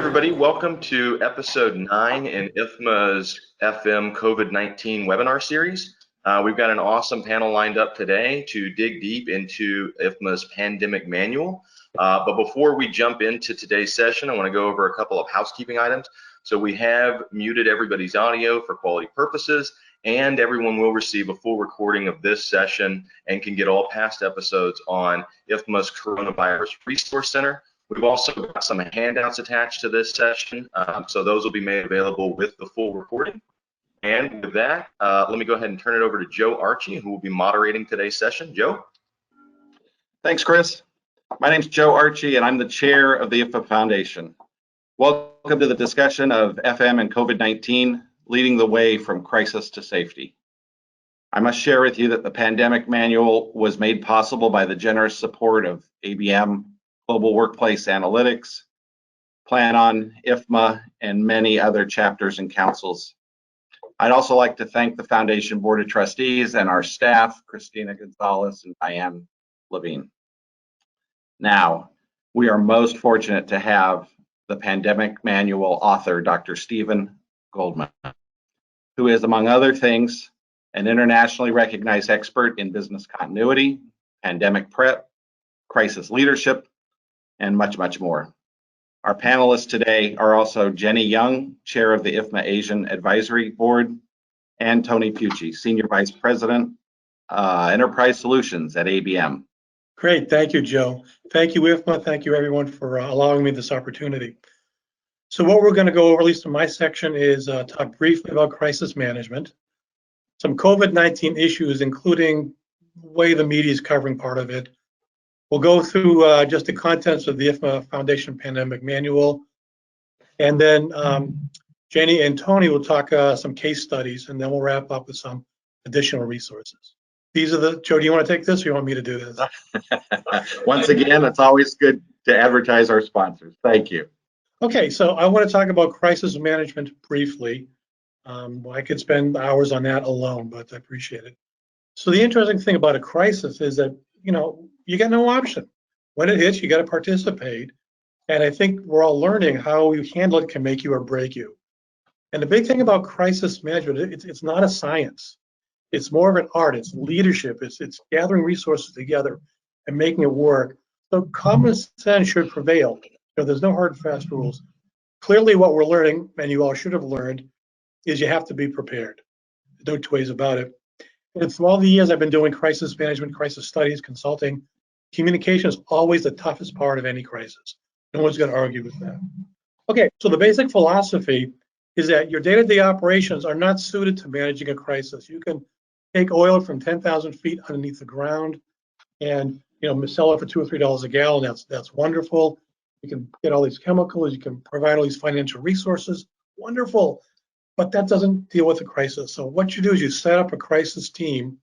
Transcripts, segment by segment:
everybody. Welcome to episode 9 in IFMA's FM COVID-19 webinar series. We've got an awesome panel lined up today to dig deep into IFMA's Pandemic Manual. But before we jump into today's session, I want to go over a couple of housekeeping items. So we have muted everybody's audio for quality purposes, and everyone will receive a full recording of this session and can get all past episodes on IFMA's Coronavirus Resource Center. We've also got some handouts attached to this session, so those will be made available with the full recording. And with that, let me go ahead and turn it over to Joe Archie, who will be moderating today's session. Joe? Thanks, Chris. My name's Joe Archie, and I'm the chair of the IFMA Foundation. Welcome to the discussion of FM and COVID-19, leading the way from crisis to safety. I must share with you that the Pandemic Manual was made possible by the generous support of ABM, Global Workplace Analytics, Plan On, IFMA, and many other chapters and councils. I'd also like to thank the Foundation Board of Trustees and our staff, Christina Gonzalez and Diane Levine. Now, we are most fortunate to have the Pandemic Manual author, Dr. Stephen Goldman, who is, among other things, an internationally recognized expert in business continuity, pandemic prep, crisis leadership, and much, much more. Our panelists today are also Jenny Young, chair of the IFMA Asian Advisory Board, and Tony Pucci, senior vice president, Enterprise Solutions at ABM. Great, thank you, Joe. Thank you, IFMA. Thank you, everyone, for allowing me this opportunity. So what we're going to go over, at least in my section, is talk briefly about crisis management, some COVID-19 issues, including the way the media is covering part of it. We'll go through just the contents of the IFMA Foundation Pandemic Manual, and then Jenny and Tony will talk some case studies, and then we'll wrap up with some additional resources. These are the, Joe, do you want to take this, or you want me to do this? Once again, it's always good to advertise our sponsors. Thank you. Okay, so I want to talk about crisis management briefly. I could spend hours on that alone, but I appreciate it. So the interesting thing about a crisis is that, you know, you got no option. When it hits, you got to participate. And I think we're all learning how you handle it can make you or break you. And the big thing about crisis management, it's not a science. It's more of an art. It's leadership. It's gathering resources together and making it work. So common sense should prevail. You know, there's no hard and fast rules. Clearly, what we're learning, and you all should have learned, is you have to be prepared. No two ways about it. And through all the years I've been doing crisis management, crisis studies, consulting, communication is always the toughest part of any crisis. No one's going to argue with that. Okay, so the basic philosophy is that your day-to-day operations are not suited to managing a crisis. You can take oil from 10,000 feet underneath the ground and, you know, sell it for $2 or $3 a gallon. That's wonderful. You can get all these chemicals. You can provide all these financial resources. Wonderful. But that doesn't deal with the crisis. So what you do is you set up a crisis team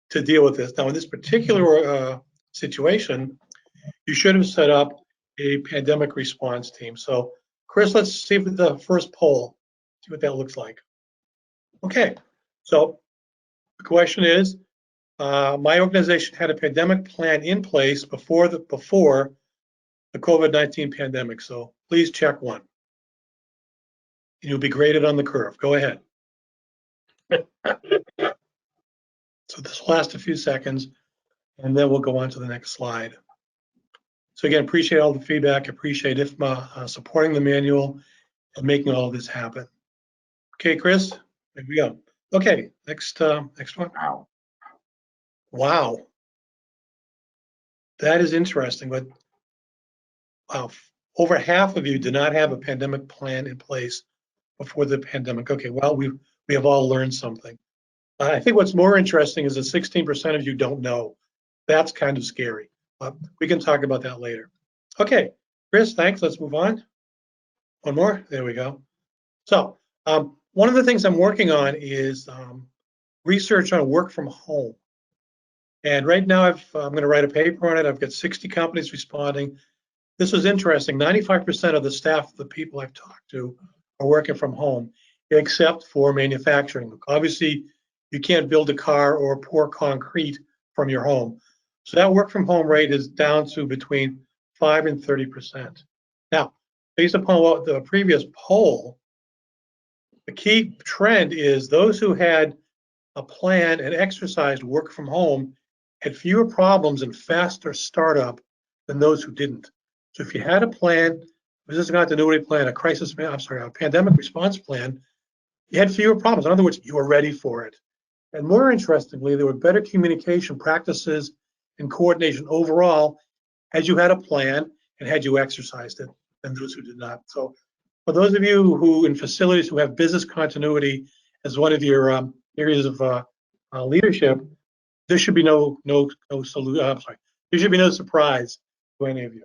to deal with this. Now, in this particular situation, you should have set up a pandemic response team. So, Chris, let's see the first poll, see what that looks like. Okay, so the question is, my organization had a pandemic plan in place before the COVID-19 pandemic. So please check one. You'll be graded on the curve. Go ahead. So this will last a few seconds, and then we'll go on to the next slide. So again, appreciate all the feedback. Appreciate IFMA supporting the manual and making all of this happen. Okay, Chris, there we go. Okay, next one. Wow. That is interesting, but wow, over half of you did not have a pandemic plan in place before the pandemic. Okay, well, we have all learned something. I think what's more interesting is that 16% of you don't know. That's kind of scary. We can talk about that later. Okay, Chris, thanks. Let's move on. One more. There we go. So one of the things I'm working on is research on work from home. And right now I'm going to write a paper on it. I've got 60 companies responding. This is interesting. 95% of the staff, the people I've talked to, are working from home, except for manufacturing. Obviously, you can't build a car or pour concrete from your home. So that work from home rate is down to between 5 and 30%. Now, based upon what the previous poll, the key trend is those who had a plan and exercised work from home had fewer problems and faster startup than those who didn't. So if you had a plan, business continuity plan, a pandemic response plan, you had fewer problems. In other words, you were ready for it. And more interestingly, there were better communication practices and coordination overall as you had a plan and had you exercised it than those who did not. So for those of you who in facilities who have business continuity as one of your areas of leadership, there should be no there should be no surprise to any of you.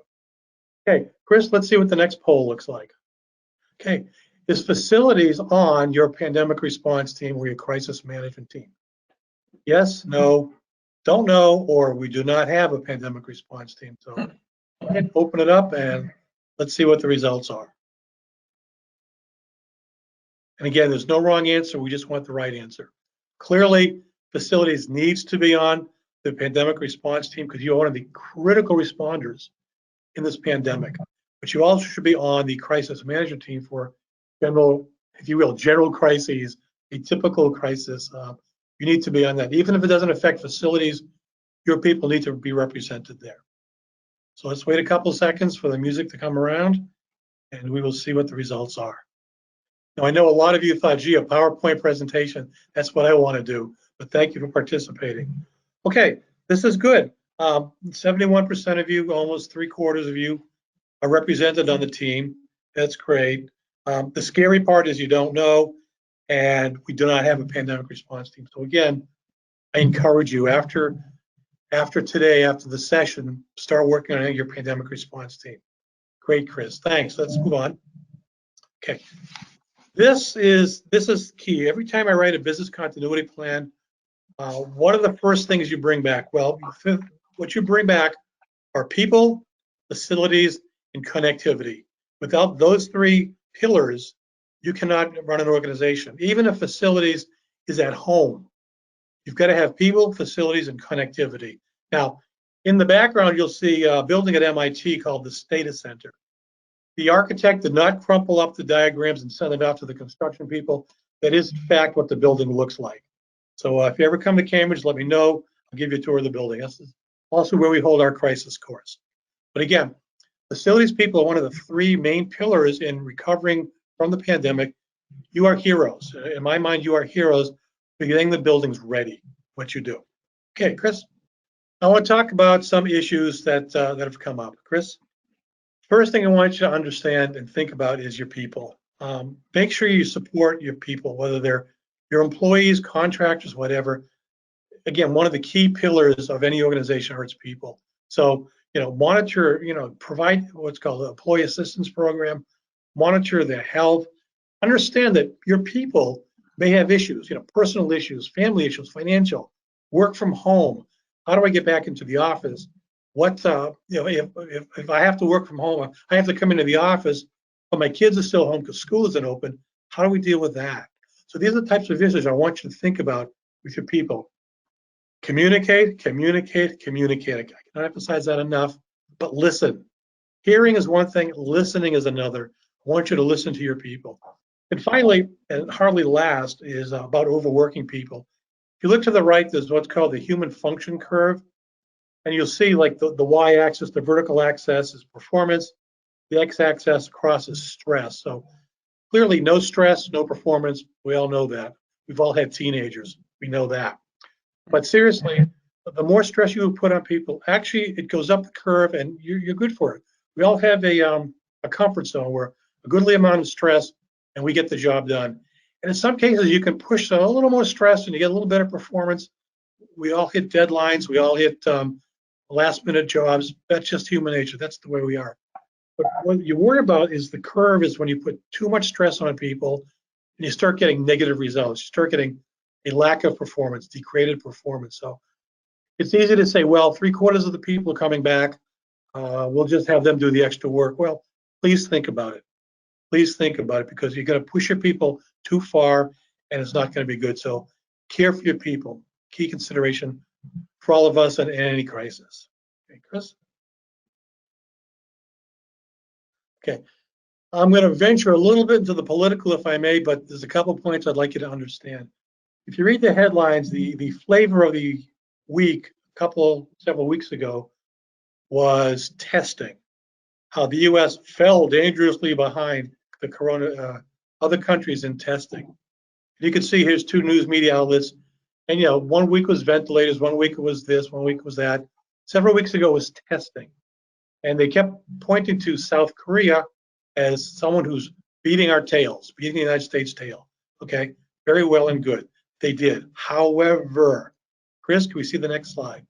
Okay, Chris, let's see what the next poll looks like. Okay, is facilities on your pandemic response team or your crisis management team? Yes, no, don't know, or we do not have a pandemic response team. So go ahead, open it up and let's see what the results are. And again, there's no wrong answer. We just want the right answer. Clearly, facilities needs to be on the pandemic response team because you're one of the critical responders in this pandemic. But you also should be on the crisis management team for general, if you will, general crises, a typical crisis. You need to be on that. Even if it doesn't affect facilities, your people need to be represented there. So let's wait a couple seconds for the music to come around and we will see what the results are. Now, I know a lot of you thought, gee, a PowerPoint presentation, that's what I want to do, but thank you for participating. Okay, this is good. 71% of you, almost 3/4 of you are represented on the team. That's great. The scary part is you don't know, and we do not have a pandemic response team. So again, I encourage you after today, after the session, start working on your pandemic response team. Great, Chris. Thanks. Let's move on. Okay. This is key. Every time I write a business continuity plan, what are the first things you bring back? Well, what you bring back are people, facilities, and connectivity. Without those three pillars, you cannot run an organization. Even if facilities is at home, you've got to have people, facilities, and connectivity. Now, in the background, you'll see a building at MIT called the Data Center. The architect did not crumple up the diagrams and send them out to the construction people. That is, in fact, what the building looks like. So if you ever come to Cambridge, let me know. I'll give you a tour of the building. That's also where we hold our crisis course. But again, facilities people are one of the three main pillars in recovering from the pandemic. You are heroes. In my mind, you are heroes for getting the buildings ready, what you do. Okay, Chris, I want to talk about some issues that have come up. Chris? First thing I want you to understand and think about is your people. Make sure you support your people, whether they're your employees, contractors, whatever. Again, one of the key pillars of any organization are its people. So, monitor, provide what's called an employee assistance program, monitor their health. Understand that your people may have issues, personal issues, family issues, financial, work from home. How do I get back into the office? What, if I have to work from home, I have to come into the office, but my kids are still home because school isn't open. How do we deal with that? So these are the types of issues I want you to think about with your people. Communicate, communicate, communicate. I cannot emphasize that enough, but listen. Hearing is one thing, listening is another. I want you to listen to your people. And finally, and hardly last, is about overworking people. If you look to the right, there's what's called the human function curve. And you'll see like the y-axis, the vertical axis is performance, the x-axis across is stress. So clearly no stress, no performance. We all know that. We've all had teenagers. We know that. But seriously, the more stress you put on people, actually it goes up the curve and you're good for it. We all have a comfort zone where a goodly amount of stress and we get the job done. And in some cases, you can push a little more stress and you get a little better performance. We all hit deadlines. We all hit last minute jobs. That's just human nature. That's the way we are. But what you worry about is the curve is when you put too much stress on people and you start getting negative results. You start getting a lack of performance, degraded performance. So it's easy to say, well, 3/4 of the people are coming back. We'll just have them do the extra work. Well, please think about it. Please think about it because you're going to push your people too far and it's not going to be good. So care for your people. Key consideration for all of us in any crisis. Okay, Chris? Okay. I'm going to venture a little bit into the political, if I may, but there's a couple points I'd like you to understand. If you read the headlines, the flavor of the week, several weeks ago, was testing. How the U.S. fell dangerously behind the other countries in testing. You can see here's two news media outlets, and 1 week was ventilators, 1 week it was this, 1 week was that. Several weeks ago was testing, and they kept pointing to South Korea as someone who's beating our tails, beating the United States tail. Okay, very well and good. They did. However, Chris, can we see the next slide?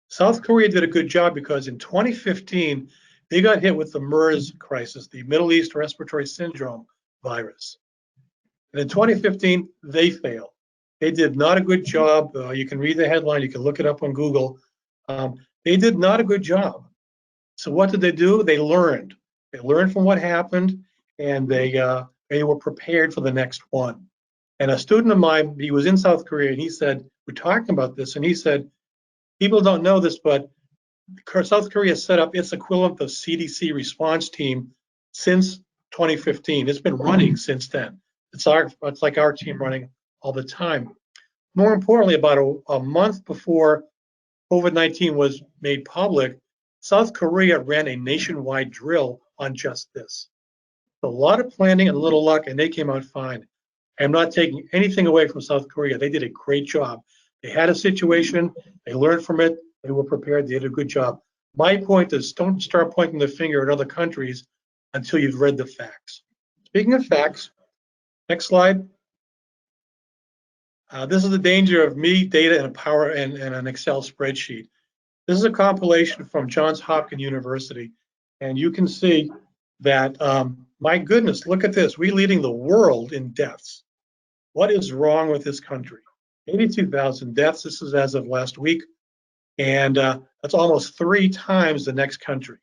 South Korea did a good job because in 2015, they got hit with the MERS crisis, the Middle East Respiratory Syndrome virus. And in 2015, they failed. They did not a good job. You can read the headline. You can look it up on Google. They did not a good job. So what did they do? They learned. They learned from what happened, and they were prepared for the next one. And a student of mine, he was in South Korea, and he said, we're talking about this, and he said, people don't know this, but South Korea set up its equivalent of CDC response team since 2015. It's been running since then. It's like our team running all the time. More importantly, about a month before COVID-19 was made public, South Korea ran a nationwide drill on just this. A lot of planning and a little luck, and they came out fine. I'm not taking anything away from South Korea. They did a great job. They had a situation, they learned from it, they were prepared, they did a good job. My point is, don't start pointing the finger at other countries until you've read the facts. Speaking of facts, next slide. This is the danger of me, data, and an Excel spreadsheet. This is a compilation from Johns Hopkins University, and you can see that, my goodness, look at this. We're leading the world in deaths. What is wrong with this country? 82,000 deaths. This is as of last week, and that's almost 3 times the next country.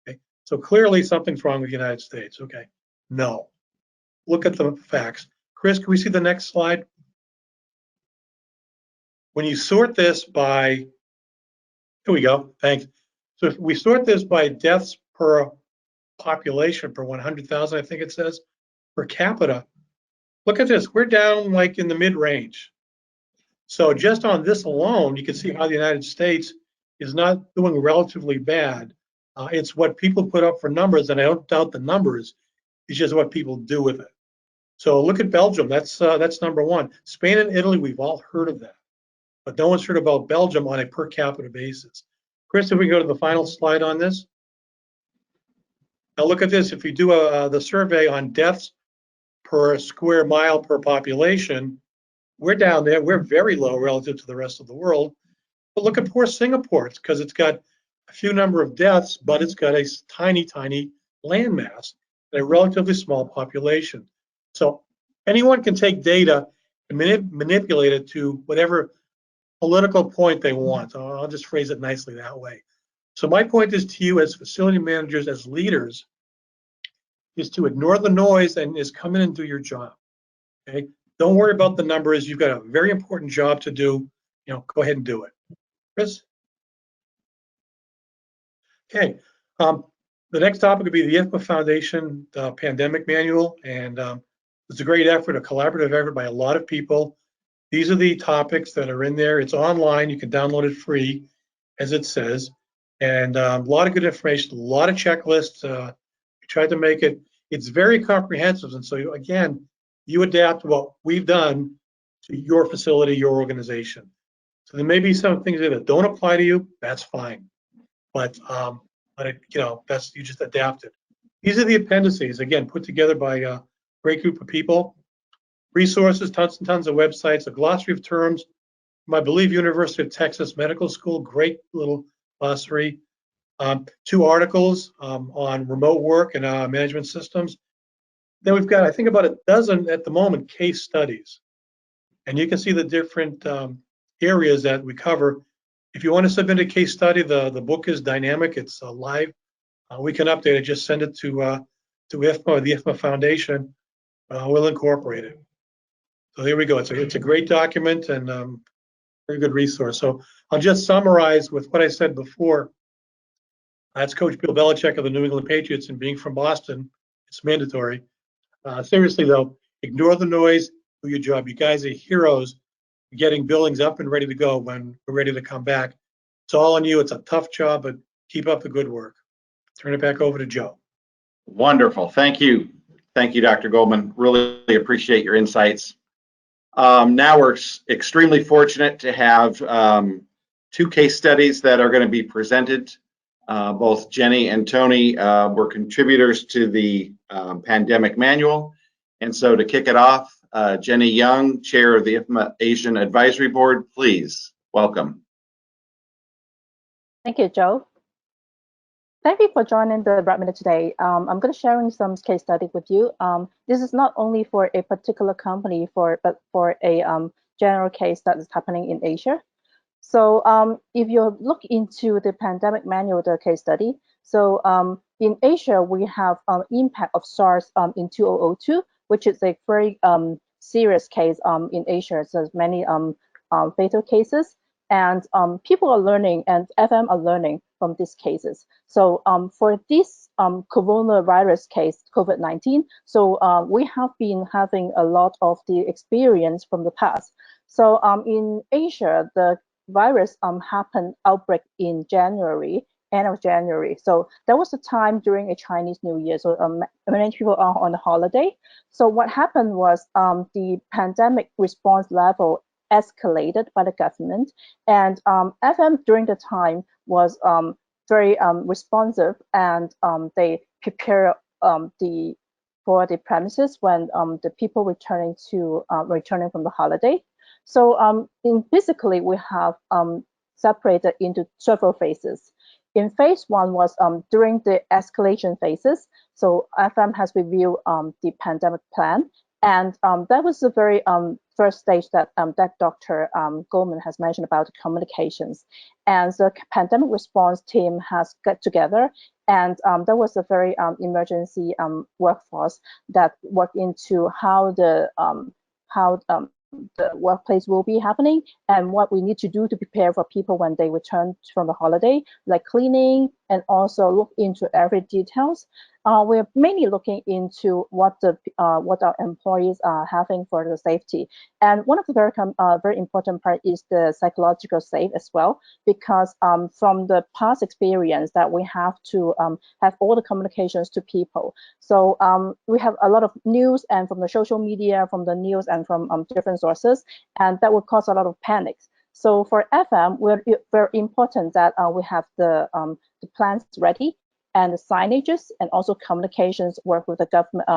Okay? So clearly something's wrong with the United States. Okay, no. Look at the facts. Chris, can we see the next slide? When you sort this by, here we go, thanks. So if we sort this by deaths per population per 100,000, I think it says, per capita, look at this. We're down like in the mid-range. So just on this alone, you can see how the United States is not doing relatively bad. It's what people put up for numbers, and I don't doubt the numbers. It's just what people do with it. So look at Belgium. That's number one. Spain and Italy, we've all heard of that, but no one's heard about Belgium on a per capita basis. Chris, if we go to the final slide on this. Now look at this. If you do the survey on deaths per square mile per population, we're down there. We're very low relative to the rest of the world. But look at poor Singapore. It's because it's got a few number of deaths, but it's got a tiny, tiny landmass and a relatively small population. So anyone can take data and manipulate it to whatever political point they want. I'll just phrase it nicely that way. So my point is to you as facility managers, as leaders, is to ignore the noise and is come in and do your job. Okay? Don't worry about the numbers. You've got a very important job to do. Go ahead and do it. Chris? Okay. The next topic would be the IFMA Foundation Pandemic Manual, and it's a great effort, a collaborative effort by a lot of people. These are the topics that are in there. It's online. You can download it free, as it says, and a lot of good information, a lot of checklists. We tried to make it. It's very comprehensive, and so again, you adapt what we've done to your facility, your organization. So there may be some things that don't apply to you. That's fine, but that's, you just adapt it. These are the appendices, again, put together by a great group of people. Resources, tons and tons of websites, a glossary of terms from, I believe, University of Texas Medical School, great little glossary. 2 articles on remote work and management systems. Then we've got, I think, about a dozen at the moment case studies. And you can see the different areas that we cover. If you want to submit a case study, the book is dynamic. It's live. We can update it. Just send it to IFMA or the IFMA Foundation. We'll incorporate it. So there we go. It's a great document and very good resource. So I'll just summarize with what I said before. That's Coach Bill Belichick of the New England Patriots, and being from Boston, it's mandatory. Seriously though, ignore the noise, do your job. You guys are heroes getting buildings up and ready to go when we're ready to come back. It's all on you. It's a tough job, but keep up the good work. Turn it back over to Joe. Wonderful. Thank you. Thank you, Dr. Goldman. Really appreciate your insights. Now we're extremely fortunate to have two case studies that are going to be presented. Both Jenny and Tony were contributors to the Pandemic Manual. And so to kick it off, Jenny Young, Chair of the IFMA Asian Advisory Board, please, welcome. Thank you, Joe. Thank you for joining the webinar today. I'm going to sharing some case study with you. This is not only for a particular company, but for a general case that is happening in Asia. So if you look into the Pandemic Manual, the case study, so in Asia, we have impact of SARS in 2002, which is a very serious case in Asia. So many fatal cases. And people are learning, and FM are learning from these cases. So for this coronavirus case, COVID-19, so we have been having a lot of the experience from the past. So in Asia, the virus happened outbreak in January, end of January. So that was the time during a Chinese New Year. So many people are on a holiday. So what happened was the pandemic response level escalated by the government, and FM during the time was very responsive, and they prepare for the premises when the people returning from the holiday. So basically we have separated into several phases. In phase one was during the escalation phases. So FM has reviewed the pandemic plan. And that was the very first stage that Dr. Goldman has mentioned about the communications. And the pandemic response team has got together, and there was a very emergency workforce that worked into how the workplace will be happening and what we need to do to prepare for people when they return from the holiday, like cleaning, and also look into every details. We're mainly looking into what our employees are having for the safety. And one of the very important part is the psychological safe as well, because from the past experience that we have to have all the communications to people. So we have a lot of news, and from the social media, from the news, and from different sources, and that would cause a lot of panic. So for FM, we're very important that we have the plans ready, and the signages, and also communications, work with the government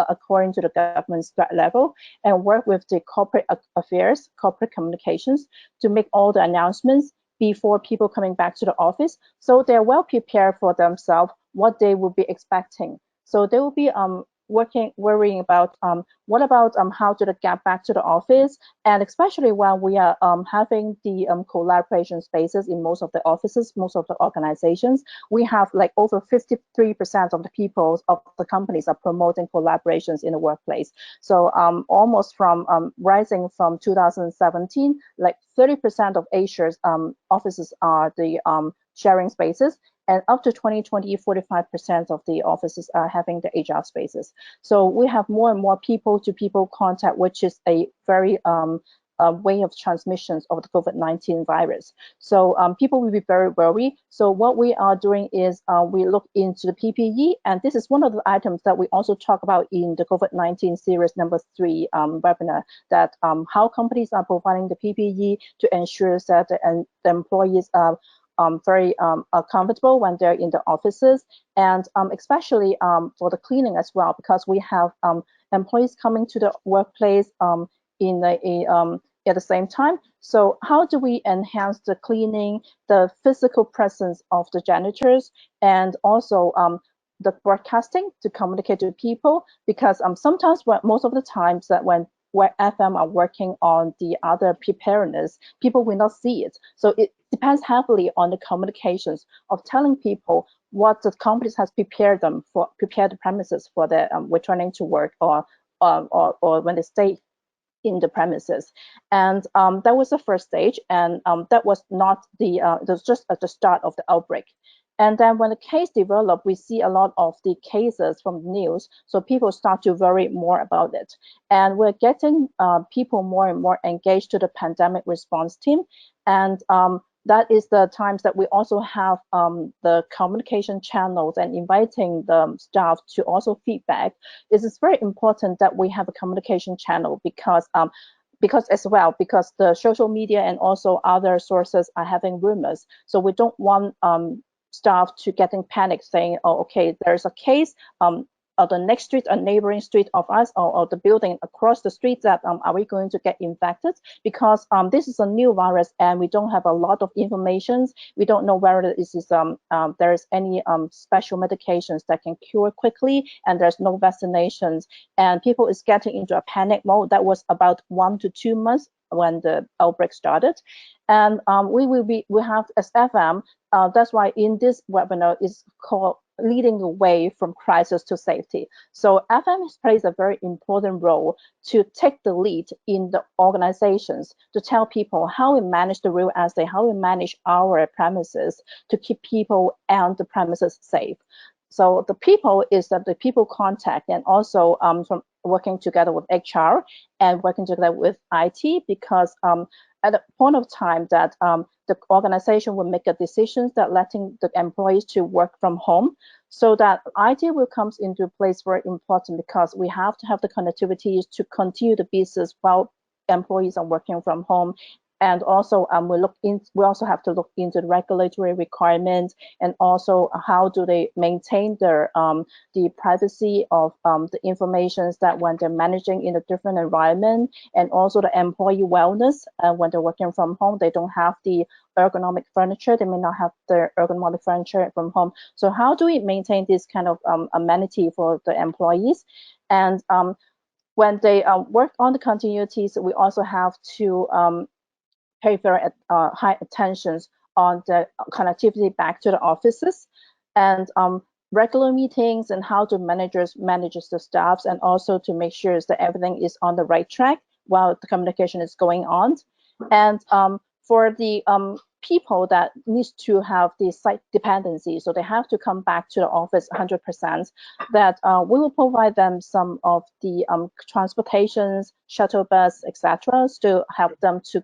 according to the government's level, and work with the corporate affairs, corporate communications, to make all the announcements before people coming back to the office, so they're well prepared for themselves what they will be expecting. So they will be worrying about what about how to get back to the office, and especially when we are having the collaboration spaces in most of the offices, most of the organizations, we have like over 53% of the people of the companies are promoting collaborations in the workplace. So almost from rising from 2017, like 30% of Asia's offices are the sharing spaces, and up to 2020, 45% of the offices are having the HR spaces. So we have more and more people-to-people contact, which is a very way of transmissions of the COVID-19 virus. So people will be very worried. So what we are doing is we look into the PPE, and this is one of the items that we also talk about in the COVID-19 series number 3 webinar, that how companies are providing the PPE to ensure that the employees are very comfortable when they're in the offices, and especially for the cleaning as well, because we have employees coming to the workplace at the same time. So how do we enhance the cleaning, the physical presence of the janitors, and also the broadcasting to communicate to people? Because sometimes, most of the times that when FM are working on the other preparedness, people will not see it. So it depends heavily on the communications of telling people what the companies has prepared the premises for their returning to work, or when they stay in the premises. And that was the first stage, and that was not the it was just at the start of the outbreak. And then when the case developed, we see a lot of the cases from the news. So people start to worry more about it. And we're getting people more and more engaged to the pandemic response team. And that is the times that we also have the communication channels and inviting the staff to also feedback. It is very important that we have a communication channel because the social media and also other sources are having rumors. So we don't want staff to getting panicked saying, oh, okay, there's a case the next street, a neighboring street of us, or the building across the street, that are we going to get infected? Because this is a new virus and we don't have a lot of information. We don't know whether there's any special medications that can cure quickly, and there's no vaccinations, and people is getting into a panic mode. That was about 1 to 2 months when the outbreak started. And we have as FM, that's why in this webinar is called Leading the Way from Crisis to Safety. So FM plays a very important role to take the lead in the organizations to tell people how we manage the real estate, how we manage our premises to keep people and the premises safe. So the people is that the people contact, and also from working together with HR and working together with IT, because at a point of time that the organization will make a decision that letting the employees to work from home, so that IT will come into place very important, because we have to have the connectivity to continue the business while employees are working from home. And also we also have to look into the regulatory requirements, and also how do they maintain their the privacy of the information that when they're managing in a different environment, and also the employee wellness when they're working from home. They don't have the ergonomic furniture, they may not have the ergonomic furniture from home. So how do we maintain this kind of amenity for the employees? And when they work on the continuities, we also have to pay very high attention on the connectivity back to the offices, and regular meetings, and how the managers manages the staffs, and also to make sure that everything is on the right track while the communication is going on. And for the people that needs to have the site dependency, so they have to come back to the office 100%, that we will provide them some of the transportations, shuttle bus, etc., to help them to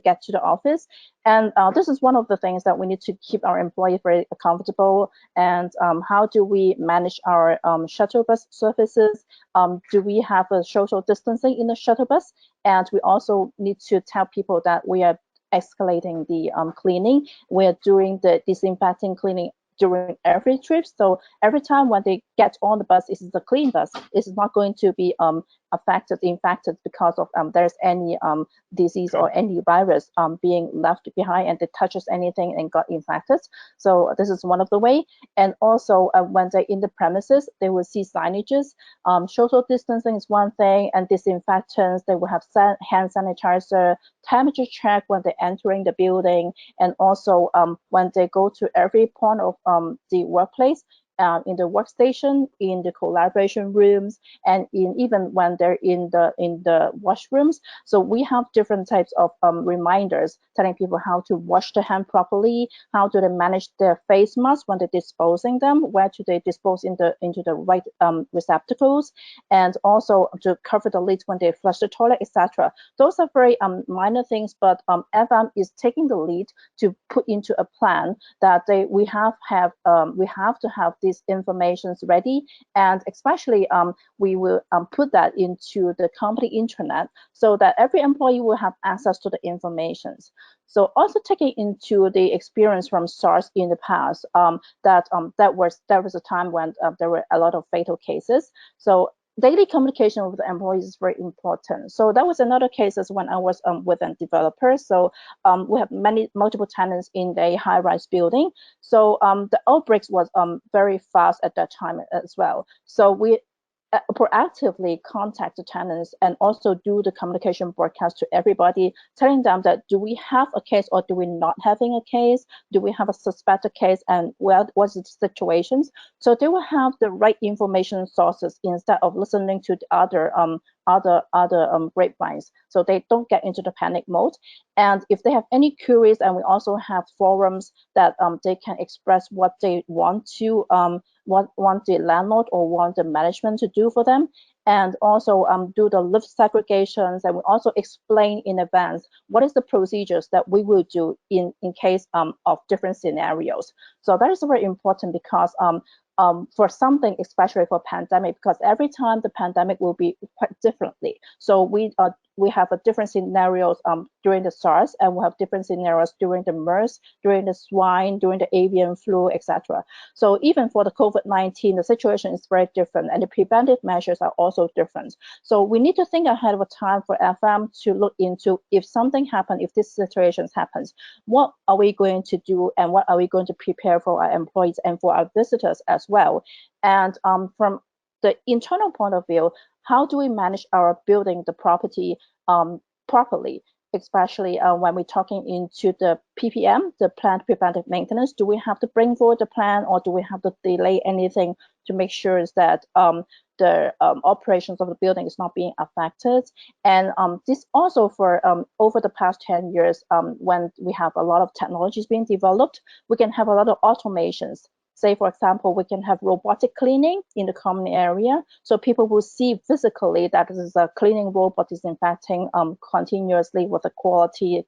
get to the office. And this is one of the things that we need to keep our employees very comfortable. And how do we manage our shuttle bus services? Do we have a social distancing in the shuttle bus? And we also need to tell people that we are escalating the cleaning. We're doing the disinfecting cleaning during every trip. So every time when they get on the bus, this is a clean bus. It's not going to be infected because of there's any disease or any virus being left behind, and it touches anything and got infected. So this is one of the way. And also when they're in the premises, they will see signages. Social distancing is one thing, and disinfectants. They will have hand sanitizer, temperature check when they're entering the building, and also when they go to every point of the workplace, in the workstation, in the collaboration rooms, and even when they're in the washrooms. So we have different types of reminders telling people how to wash their hand properly, how do they manage their face masks when they're disposing them, where do they dispose into the right receptacles, and also to cover the lids when they flush the toilet, etc. Those are very minor things, but FM is taking the lead to put into a plan that we have to have these informations ready, and especially we will put that into the company intranet, so that every employee will have access to the information. So also taking into the experience from SARS in the past, that was a time when there were a lot of fatal cases. So daily communication with the employees is very important. So that was another case when I was with a developer. So we have multiple tenants in the high-rise building. So the outbreaks was very fast at that time as well. So we proactively contact the tenants and also do the communication broadcast to everybody, telling them that do we have a case or do we not having a case? Do we have a suspected case and what's the situations? So they will have the right information sources instead of listening to the other grapevines. So they don't get into the panic mode. And if they have any queries, and we also have forums that they can express what they want to want the landlord or want the management to do for them, and also do the lift segregations, and we also explain in advance what is the procedures that we will do in case of different scenarios. So that is very important because for something, especially for pandemic, because every time the pandemic will be quite differently. So we have a different scenarios during the SARS, and we have different scenarios during the MERS, during the swine, during the avian flu, etc. So even for the COVID-19, the situation is very different, and the preventive measures are also different. So we need to think ahead of time for FM to look into if something happens, if this situation happens, what are we going to do, and what are we going to prepare for our employees and for our visitors as well. And from the internal point of view, how do we manage our building, the property properly, especially when we're talking into the PPM, the planned preventive maintenance? Do we have to bring forward the plan, or do we have to delay anything to make sure that the operations of the building is not being affected? And this also for over the past 10 years, when we have a lot of technologies being developed, we can have a lot of automations. Say, for example, we can have robotic cleaning in the common area, so people will see physically that this is a cleaning robot disinfecting continuously with a quality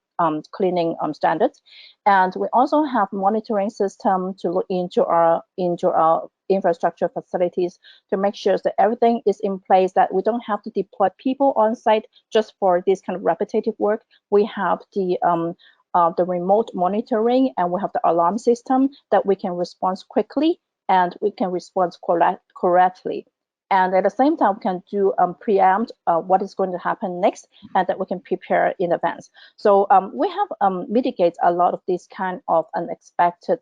cleaning standards. And we also have monitoring system to look into our infrastructure facilities to make sure that everything is in place, that we don't have to deploy people on site just for this kind of repetitive work. We have the remote monitoring, and we have the alarm system that we can respond quickly and we can respond correctly. And at the same time, we can do preempt what is going to happen next, and that we can prepare in advance. So we have mitigated a lot of these kind of unexpected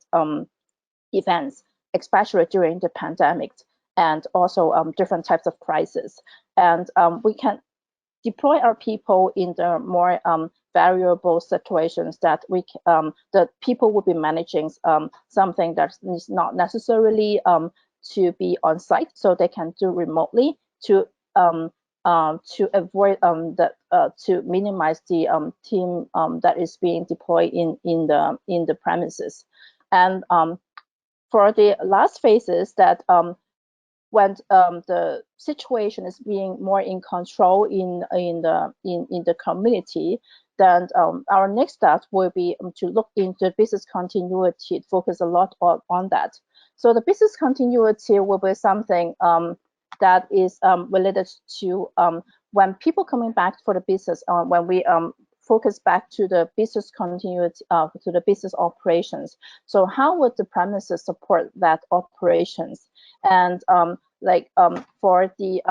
events, especially during the pandemic, and also different types of crises. And we can deploy our people in the more variable situations that the people will be managing something that is not necessarily to be on site, so they can do remotely to avoid to minimize the team that is being deployed in the premises. And for the last phases, that when the situation is being more in control in the community, then our next step will be to look into business continuity, focus a lot on that. So the business continuity will be something that is related to when people coming back for the business, when we focus back to the business continuity, to the business operations. So how would the premises support that operations? And for the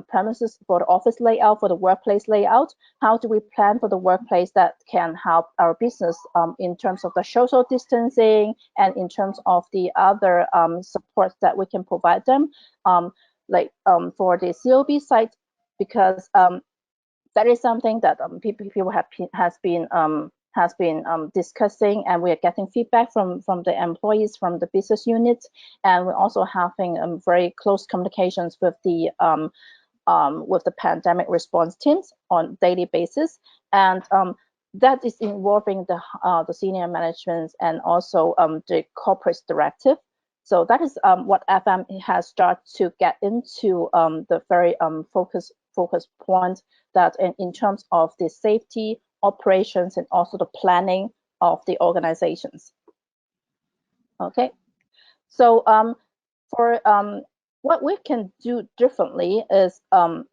premises, for the office layout, for the workplace layout, how do we plan for the workplace that can help our business in terms of the social distancing and in terms of the other supports that we can provide them, for the COB site, because that is something that people has been discussing, and we are getting feedback from the employees, from the business units, and we're also having very close communications with the pandemic response teams on daily basis, and that is involving the senior management and also the corporate directive. So that is what FM has started to get into the very focus point, that in terms of the safety, operations, and also the planning of the organizations. Okay, so for what we can do differently is for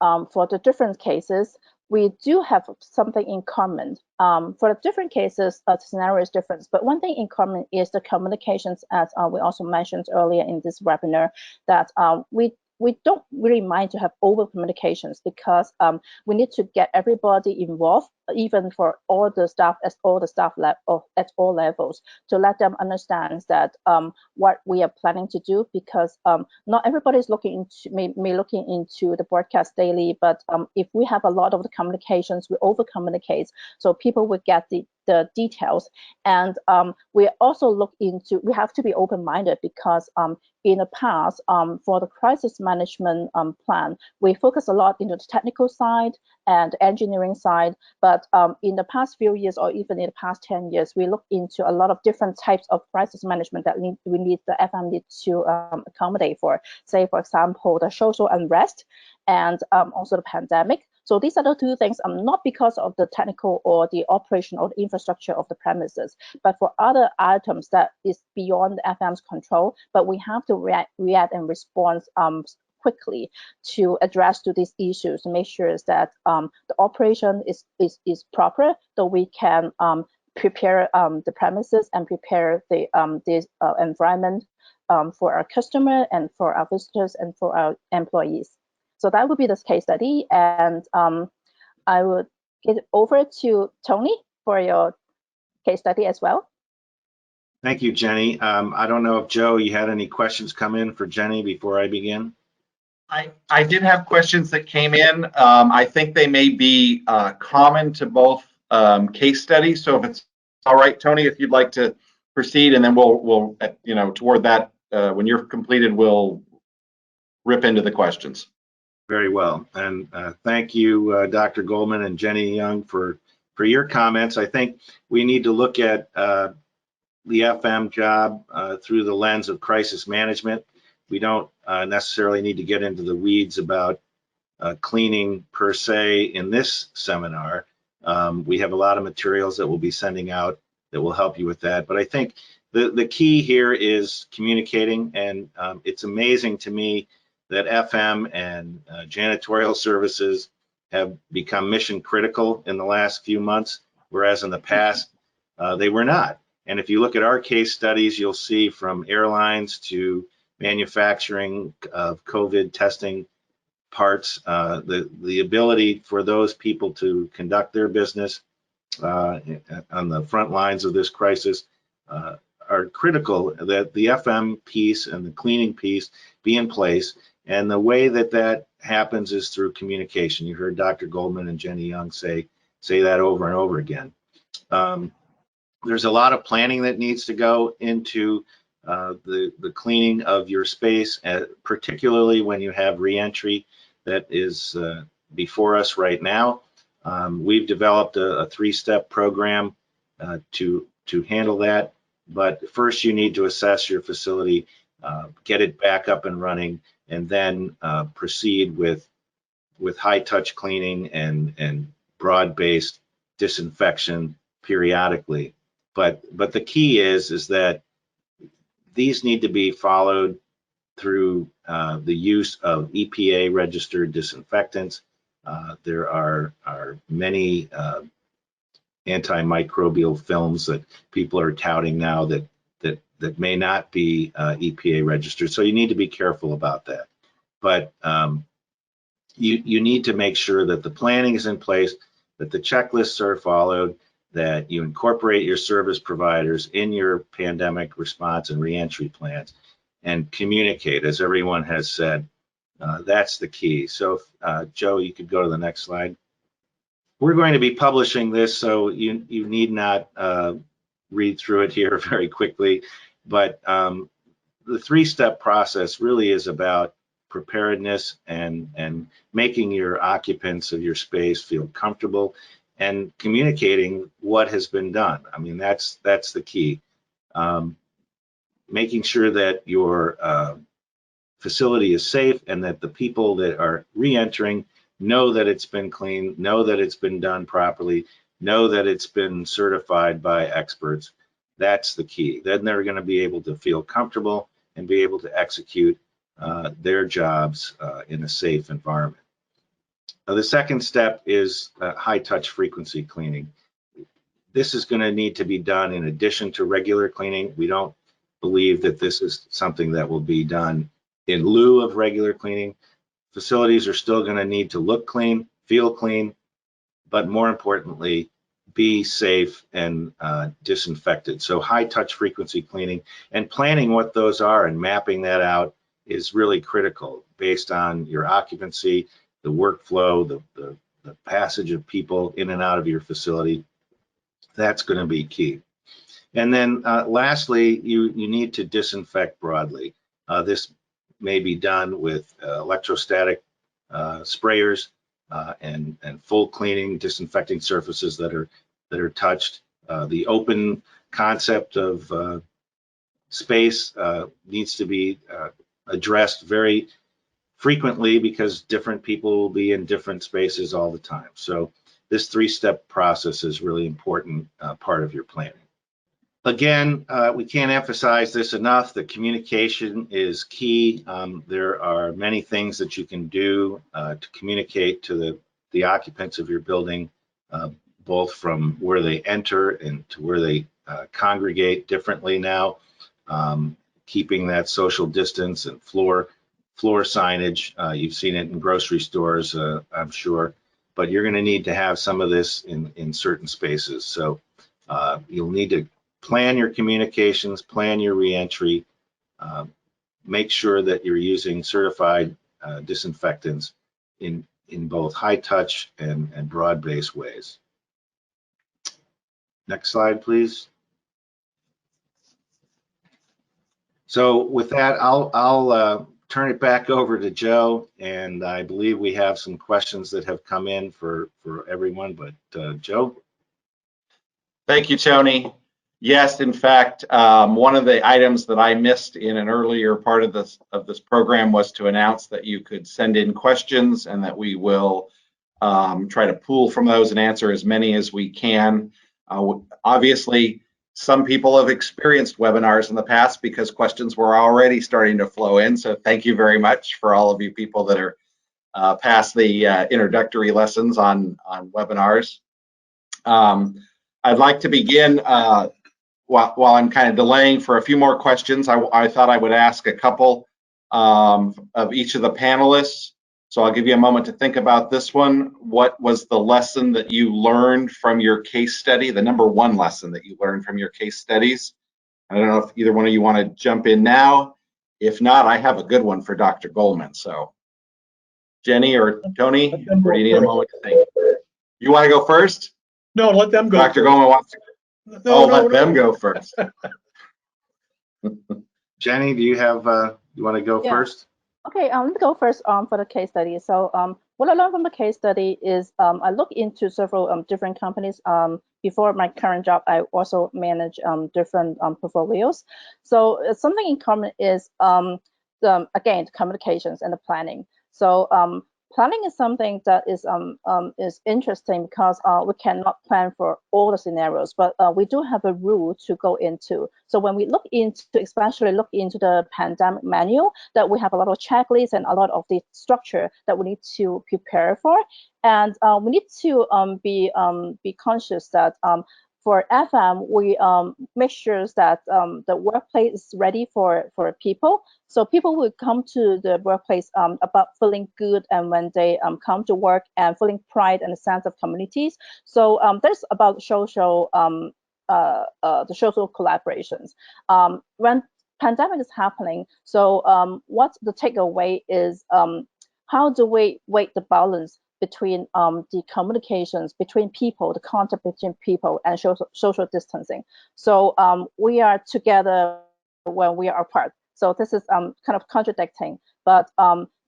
the different cases, we do have something in common. For the different cases, the scenario is different, but one thing in common is the communications, as we also mentioned earlier in this webinar, that we we don't really mind to have over communications, because we need to get everybody involved, even for all the staff at all levels, to let them understand that what we are planning to do, because not everybody is looking into the broadcast daily, but if we have a lot of the communications, we over communicate, so people will get the details. And we also we have to be open-minded, because in the past, for the crisis management plan, we focus a lot into the technical side and engineering side, but in the past few years, or even in the past 10 years, we look into a lot of different types of crisis management that we need the FM to accommodate for. Say, for example, the social unrest and also the pandemic. So these are the two things, not because of the technical or the operation or the infrastructure of the premises, but for other items that is beyond the FM's control, but we have to react and respond quickly to address to these issues, to make sure that the operation is proper, so we can prepare the premises and prepare the this environment for our customer and for our visitors and for our employees. So that would be this case study, and I would get it over to Tony for your case study as well. Thank you, Jenny. I don't know if Joe, you had any questions come in for Jenny before I begin? I did have questions that came in. I think they may be common to both case studies. So if it's all right, Tony, if you'd like to proceed, and then we'll toward that, when you're completed, we'll rip into the questions. Very well, and thank you, Dr. Goldman and Jenny Young, for your comments. I think we need to look at the FM job through the lens of crisis management. We don't necessarily need to get into the weeds about cleaning per se in this seminar. We have a lot of materials that we'll be sending out that will help you with that. But I think the key here is communicating, and it's amazing to me that FM and janitorial services have become mission critical in the last few months, whereas in the past they were not. And if you look at our case studies, you'll see from airlines to manufacturing of COVID testing parts, the ability for those people to conduct their business on the front lines of this crisis are critical, that the FM piece and the cleaning piece be in place. And the way that happens is through communication. You heard Dr. Goldman and Jenny Young say that over and over again. There's a lot of planning that needs to go into the cleaning of your space, particularly when you have reentry that is before us right now. We've developed a three-step program to handle that. But first, you need to assess your facility, get it back up and running, and then proceed with high-touch cleaning and broad-based disinfection periodically. But the key is that these need to be followed through the use of EPA registered disinfectants. There are many antimicrobial films that people are touting now that may not be EPA registered. So you need to be careful about that. But you need to make sure that the planning is in place, that the checklists are followed, that you incorporate your service providers in your pandemic response and reentry plans, and communicate, as everyone has said. That's the key. So Joe, you could go to the next slide. We're going to be publishing this, so you need not read through it here very quickly, but the three-step process really is about preparedness and making your occupants of your space feel comfortable and communicating what has been done. I mean, that's the key. Making sure that your facility is safe and that the people that are re-entering know that it's been cleaned, know that it's been done properly, know that it's been certified by experts. That's the key. Then they're going to be able to feel comfortable and be able to execute their jobs in a safe environment. The second step is high touch frequency cleaning. This is going to need to be done in addition to regular cleaning. We don't believe that this is something that will be done in lieu of regular cleaning. Facilities are still going to need to look clean, feel clean, but more importantly, be safe and disinfected. So high touch frequency cleaning and planning what those are and mapping that out is really critical based on your occupancy, the workflow, the passage of people in and out of your facility. That's going to be key. And then lastly, you need to disinfect broadly. This may be done with electrostatic sprayers and full cleaning, disinfecting surfaces that are touched. The open concept of space needs to be addressed very frequently because different people will be in different spaces all the time. So this three-step process is really important part of your planning. Again, we can't emphasize this enough. The communication is key. There are many things that you can do to communicate to the occupants of your building, both from where they enter and to where they congregate differently now, keeping that social distance and floor signage. You've seen it in grocery stores, I'm sure, but you're going to need to have some of this in certain spaces. So you'll need to plan your communications, plan your reentry, make sure that you're using certified disinfectants in both high touch and broad-based ways. Next slide, please. So with that, I'll turn it back over to Joe, and I believe we have some questions that have come in for everyone, but Joe? Thank you, Tony. Yes, in fact, one of the items that I missed in an earlier part of this program was to announce that you could send in questions and that we will try to pool from those and answer as many as we can. Obviously, some people have experienced webinars in the past because questions were already starting to flow in. So thank you very much for all of you people that are past the introductory lessons on webinars. I'd like to begin while I'm kind of delaying for a few more questions. I thought I would ask a couple of each of the panelists. So I'll give you a moment to think about this one. What was the lesson that you learned from your case study, the number one lesson that you learned from your case studies? I don't know if either one of you want to jump in now. If not, I have a good one for Dr. Goldman. So Jenny or Tony, or do you need a moment to think? You want to go first? No, let them go. Dr. Goldman wants to. Let them go first. Jenny, do you have, you want to go first? Okay, let me go first for the case study. So what I learned from the case study is I looked into several different companies. Before my current job, I also manage different portfolios. So something in common is, again, the communications and the planning. So planning is something that is interesting because we cannot plan for all the scenarios, but we do have a rule to go into. So when we especially look into the pandemic manual, that we have a lot of checklists and a lot of the structure that we need to prepare for, and we need to be conscious that for FM, we make sure that the workplace is ready for people. So people will come to the workplace about feeling good, and when they come to work and feeling pride and a sense of communities. So there's about social, the social collaborations. When pandemic is happening, so what the takeaway is, how do we weight the balance between the communications between people, the contact between people, and social distancing. So we are together when we are apart. So this is kind of contradicting, but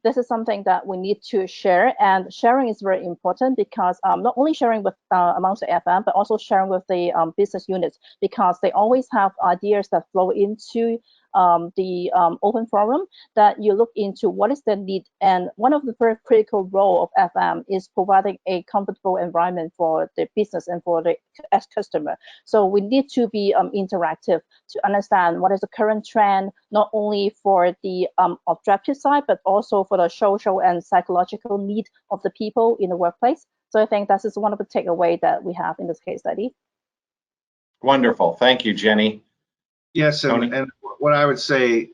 this is something that we need to share, and sharing is very important because not only sharing with amongst the FM, but also sharing with the business units, because they always have ideas that flow into the open forum, that you look into what is the need. And one of the very critical role of FM is providing a comfortable environment for the business and for the customer. So we need to be interactive to understand what is the current trend, not only for the objective side, but also for the social and psychological need of the people in the workplace. So I think that is one of the takeaways that we have in this case study. Wonderful. Thank you, Jenny. Yes, and what I would say,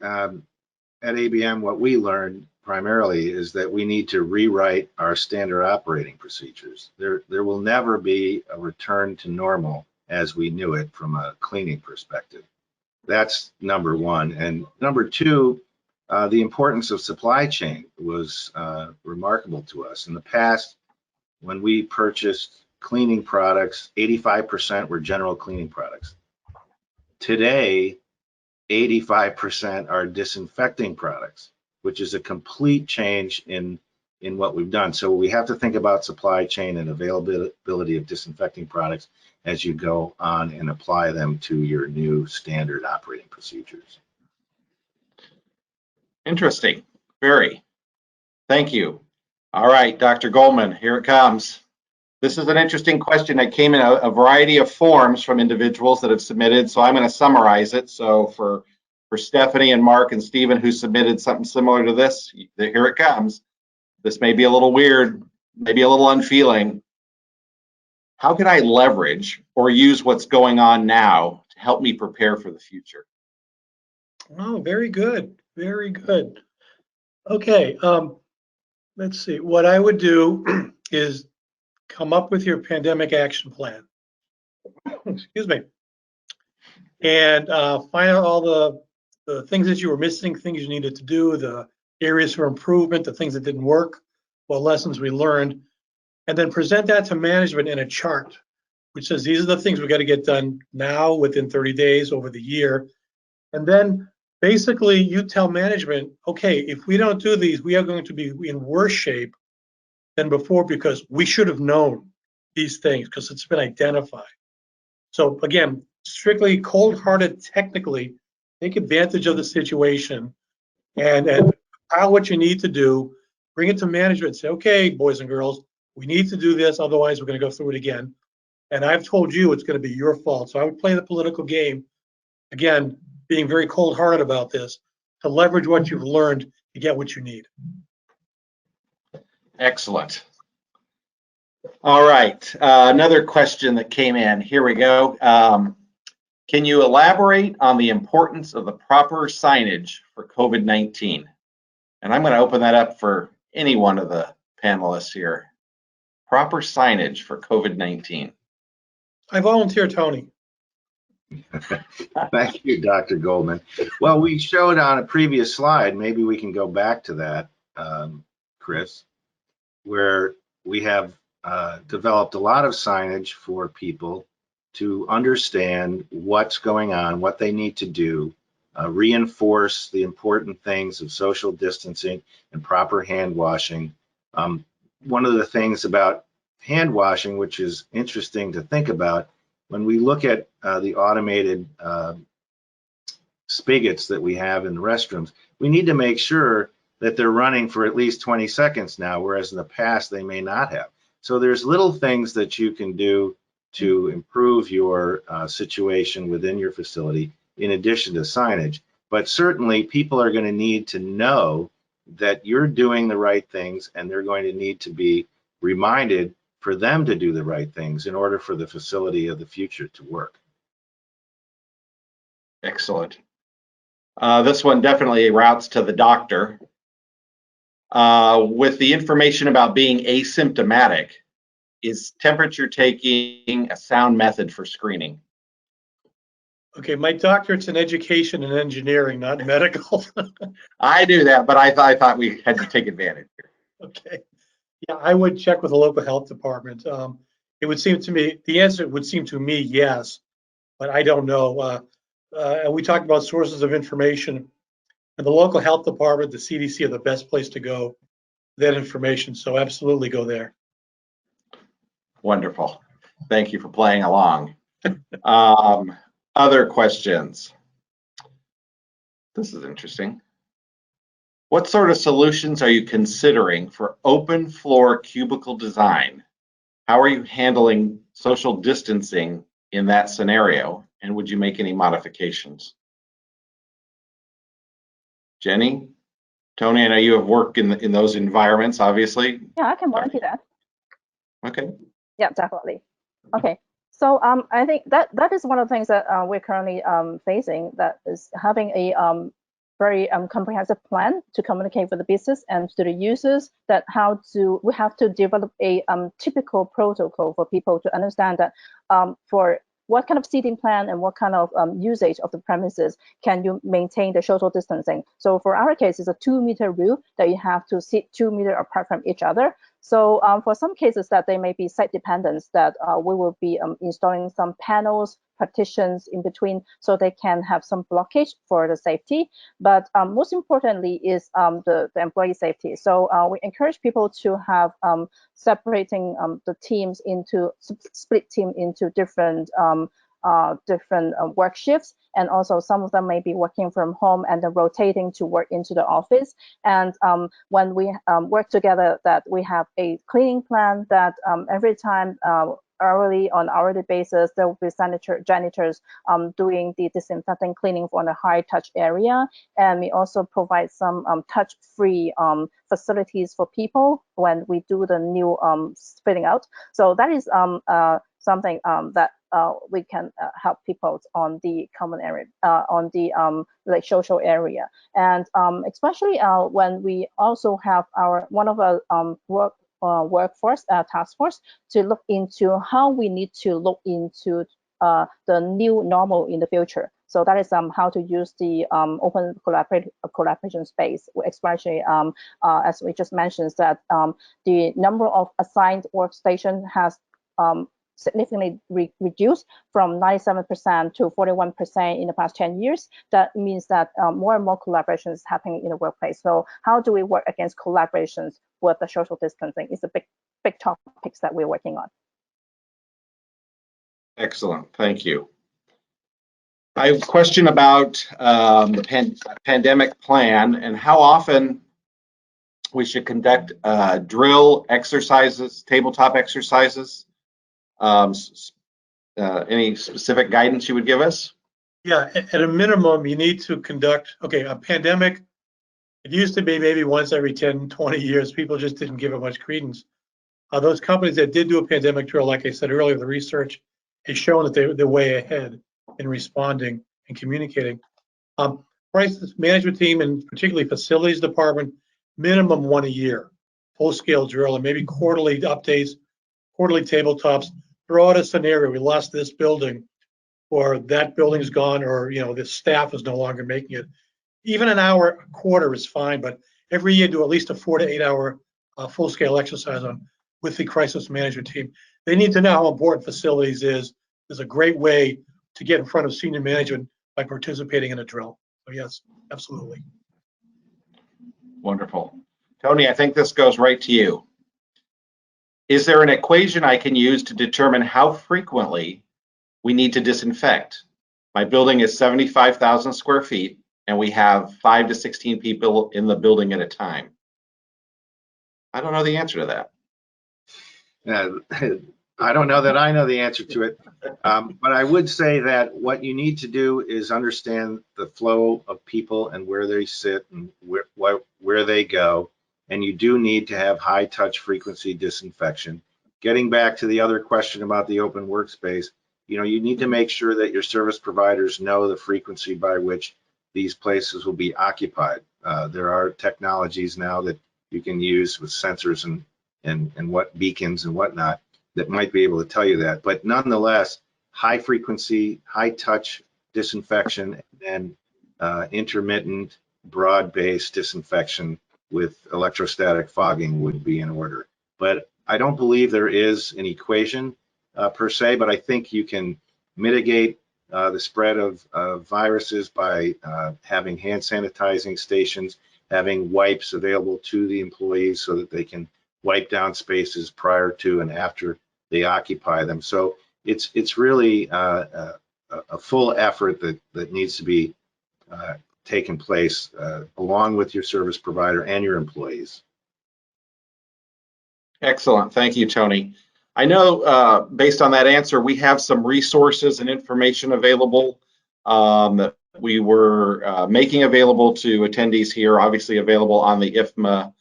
at ABM, what we learned primarily is that we need to rewrite our standard operating procedures. There will never be a return to normal as we knew it from a cleaning perspective. That's number one. And number two, the importance of supply chain was remarkable to us. In the past, when we purchased cleaning products, 85% were general cleaning products. Today, 85% are disinfecting products, which is a complete change in what we've done. So we have to think about supply chain and availability of disinfecting products as you go on and apply them to your new standard operating procedures. Interesting. Very. Thank you. All right, Dr. Goldman, here it comes. This is an interesting question that came in a variety of forms from individuals that have submitted, so I'm going to summarize it. So for Stephanie and Mark and Stephen, who submitted something similar to this, here it comes. This may be a little weird, maybe a little unfeeling. How can I leverage or use what's going on now to help me prepare for the future? Oh, very good. Very good. Okay. Let's see. What I would do is come up with your pandemic action plan. Excuse me. And find out all the things that you were missing, things you needed to do, the areas for improvement, the things that didn't work, what lessons we learned, and then present that to management in a chart, which says these are the things we got to get done now within 30 days over the year. And then basically you tell management, okay, if we don't do these, we are going to be in worse shape than before because we should have known these things because it's been identified. So again, strictly cold-hearted, technically, take advantage of the situation and compile what you need to do, bring it to management, say, okay, boys and girls, we need to do this, otherwise we're going to go through it again. And I've told you it's going to be your fault. So I would play the political game, again, being very cold-hearted about this, to leverage what you've learned to get what you need. Excellent. All right, another question that came in. Here we go. Can you elaborate on the importance of the proper signage for COVID-19? And I'm going to open that up for any one of the panelists here. Proper signage for COVID-19. I volunteer, Tony. Thank you, Dr. Goldman. Well, we showed on a previous slide, maybe we can go back to that, Chris, where we have developed a lot of signage for people to understand what's going on, what they need to do, reinforce the important things of social distancing and proper hand washing. One of the things about hand washing, which is interesting to think about, when we look at the automated spigots that we have in the restrooms, we need to make sure that they're running for at least 20 seconds now, whereas in the past they may not have. So there's little things that you can do to improve your situation within your facility in addition to signage. But certainly people are going to need to know that you're doing the right things, and they're going to need to be reminded for them to do the right things in order for the facility of the future to work. Excellent. This one definitely routes to the doctor. With the information about being asymptomatic, is temperature taking a sound method for screening? Okay, my doctorate's in education and engineering, not medical. I knew that, but I thought we had to take advantage here. Okay. Yeah, I would check with the local health department. It would seem to me, the answer would seem to me yes, but I don't know. And we talked about sources of information, and the local health department, the CDC, are the best place to go for that information. So absolutely go there. Wonderful. Thank you for playing along. Other questions? This is interesting. What sort of solutions are you considering for open floor cubicle design? How are you handling social distancing in that scenario? And would you make any modifications? Jenny, Tony, I know you have worked in those environments, obviously. Yeah, I can volunteer that. Okay. Yeah, definitely. Okay. So I think that is one of the things that we're currently facing, that is having a very comprehensive plan to communicate with the business and to the users that we have to develop a typical protocol for people to understand that for what kind of seating plan and what kind of usage of the premises can you maintain the social distancing. So for our case, it's a 2-meter rule that you have to sit 2 meters apart from each other. So for some cases that they may be site dependence, that we will be installing some panels, partitions in between, so they can have some blockage for the safety. But most importantly is the employee safety. So we encourage people to have separating the teams into split team into different work shifts, and also some of them may be working from home and then rotating to work into the office. And when we work together, that we have a cleaning plan that every time on hourly basis, there will be janitors doing the disinfecting cleaning on a high touch area. And we also provide some touch-free facilities for people when we do the new fitting out. So that is something that we can help people on the common area, on the like social area. And especially when we also have one of our workforce task force to look into how we need to look into the new normal in the future. So that is how to use the open collaboration space, especially as we just mentioned, that the number of assigned workstation has significantly reduced from 97% to 41% in the past 10 years. That means that more and more collaboration is happening in the workplace. So how do we work against collaborations with the social distancing is a big topics that we're working on. Excellent, thank you. I have a question about the pandemic plan and how often we should conduct drill exercises, tabletop exercises. Any specific guidance you would give us? Yeah, at a minimum, you need to conduct, a pandemic, it used to be maybe once every 10, 20 years, people just didn't give it much credence. Those companies that did do a pandemic drill, like I said earlier, the research has shown that they're way ahead in responding and communicating. Crisis management team, and particularly facilities department, minimum 1 a year, full-scale drill, and maybe quarterly updates, quarterly tabletops. Throw out a scenario, we lost this building, or that building's gone, or the staff is no longer making it. Even an hour a quarter is fine, but every year do at least a 4 to 8 hour full-scale exercise with the crisis management team. They need to know how important facilities is. There's a great way to get in front of senior management by participating in a drill. So yes, absolutely. Wonderful. Tony, I think this goes right to you. Is there an equation I can use to determine how frequently we need to disinfect? My building is 75,000 square feet, and we have 5 to 16 people in the building at a time. I don't know the answer to that. I don't know that I know the answer to it, but I would say that what you need to do is understand the flow of people and where they sit and where they go. And you do need to have high touch frequency disinfection. Getting back to the other question about the open workspace, you need to make sure that your service providers know the frequency by which these places will be occupied. There are technologies now that you can use with sensors and what beacons and whatnot that might be able to tell you that. But nonetheless, high frequency, high touch disinfection and intermittent broad-based disinfection with electrostatic fogging would be in order. But I don't believe there is an equation per se, but I think you can mitigate the spread of viruses by having hand sanitizing stations, having wipes available to the employees so that they can wipe down spaces prior to and after they occupy them. So it's really a full effort that needs to be taken place along with your service provider and your employees. Excellent. Thank you, Tony. I know based on that answer, we have some resources and information available that we were making available to attendees here, obviously available on the IFMA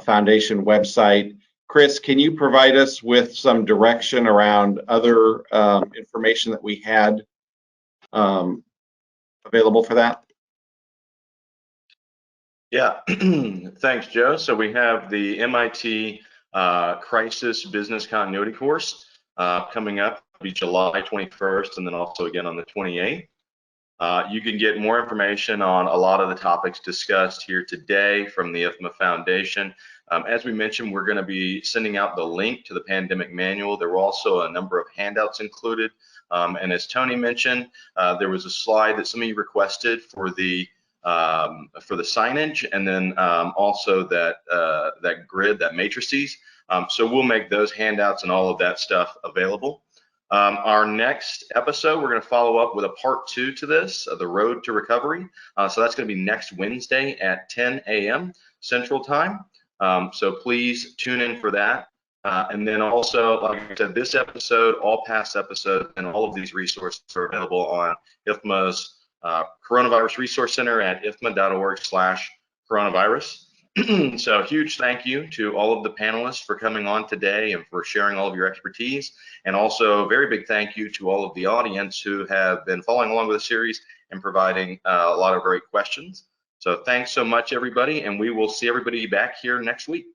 Foundation website. Chris, can you provide us with some direction around other information that we had available for that? Yeah, thanks, Joe. So we have the MIT Crisis Business Continuity course coming up. It'll be July 21st, and then also again on the 28th. You can get more information on a lot of the topics discussed here today from the IFMA Foundation. As we mentioned, we're going to be sending out the link to the Pandemic Manual. There were also a number of handouts included. And as Tony mentioned, there was a slide that some of you requested for the signage, and then also that grid, that matrices. So we'll make those handouts and all of that stuff available. Our next episode, we're going to follow up with a part 2 to this, the road to recovery. So that's going to be next Wednesday at 10 a.m. Central Time. So please tune in for that. And then also, like I said, this episode, all past episodes, and all of these resources are available on IFMA's Coronavirus Resource Center at ifma.org/coronavirus. So huge thank you to all of the panelists for coming on today and for sharing all of your expertise. And also very big thank you to all of the audience who have been following along with the series and providing a lot of great questions. So thanks so much, everybody, and we will see everybody back here next week.